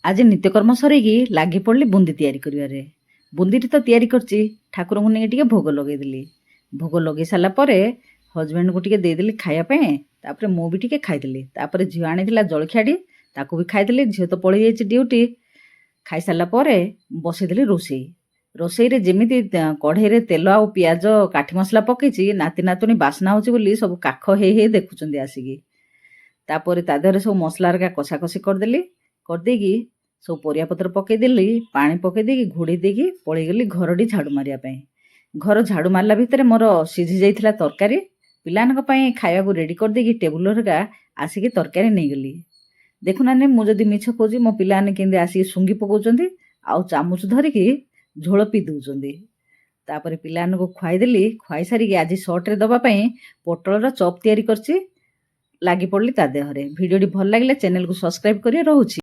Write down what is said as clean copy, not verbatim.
ଆଜି ନିତ୍ୟକର୍ମ ସରେଇକି ଲାଗି ପଡ଼ିଲି ବୁନ୍ଦି ତିଆରି କରିବାରେ। ବୁନ୍ଦିଟି ତ ତିଆରି କରିଛି, ଠାକୁରଙ୍କୁ ନେଇ ଟିକେ ଭୋଗ ଲଗେଇଦେଲି। ଭୋଗ ଲଗେଇ ସାରିଲା ପରେ ହଜବେଣ୍ଡକୁ ଟିକେ ଦେଇଦେଲି ଖାଇବା ପାଇଁ, ତାପରେ ମୁଁ ବି ଟିକେ ଖାଇଦେଲି। ତାପରେ ଝିଅ ଆଣିଥିଲା ଜଳଖିଆଟି, ତାକୁ ବି ଖାଇଦେଲି। ଝିଅ ତ ପଳେଇ ଯାଇଛି ଡ୍ୟୁଟି। ଖାଇସାରିଲା ପରେ ବସେଇଦେଲି ରୋଷେଇ। ରୋଷେଇରେ ଯେମିତି କଢ଼େଇରେ ତେଲ ଆଉ ପିଆଜ କାଠି ମସଲା ପକେଇଛି, ନାତି ନାତୁଣୀ ବାସ୍ନା ହେଉଛି ବୋଲି ସବୁ କାଖ ହେଇ ହେଇ ଦେଖୁଛନ୍ତି ଆସିକି। ତାପରେ ତା ଦେହରେ ସବୁ ମସଲା ହେରିକା କଷାକଷି କରିଦେଲି। କରିଦେଇକି ସବୁ ପରିବାପତ୍ର ପକେଇଦେଲି, ପାଣି ପକେଇ ଦେଇକି ଘୋଡ଼େଇ ଦେଇକି ପଳେଇଗଲି ଘରଟି ଝାଡ଼ୁ ମାରିବା ପାଇଁ। ଘର ଝାଡ଼ୁ ମାରିଲା ଭିତରେ ମୋର ସିଝି ଯାଇଥିଲା ତରକାରୀ। ପିଲାମାନଙ୍କ ପାଇଁ ଖାଇବାକୁ ରେଡ଼ି କରିଦେଇକି ଟେବୁଲ ହେରିକା ଆସିକି ତରକାରୀ ନେଇଗଲି। ଦେଖୁନାହାନ୍ତି, ମୁଁ ଯଦି ମିଛ କହୁଛି, ମୋ ପିଲାମାନେ କେମିତି ଆସିକି ଶୁଙ୍ଗି ପକାଉଛନ୍ତି ଆଉ ଚାମଚ ଧରିକି ଝୋଳ ପିଇ ଦେଉଛନ୍ତି। ତାପରେ ପିଲାମାନଙ୍କୁ ଖୁଆଇଦେଲି। ଖୁଆଇ ସାରିକି ଆଜି ସର୍ଟରେ ଦେବା ପାଇଁ ପୋଟଳର ଚପ୍ ତିଆରି କରିଛି। ଲାଗି ପଡ଼ିଲି ତା ଦେହରେ। ଭିଡ଼ିଓଟି ଭଲ ଲାଗିଲେ ଚ୍ୟାନେଲକୁ ସବସ୍କ୍ରାଇବ୍ କରି ରହୁଛି।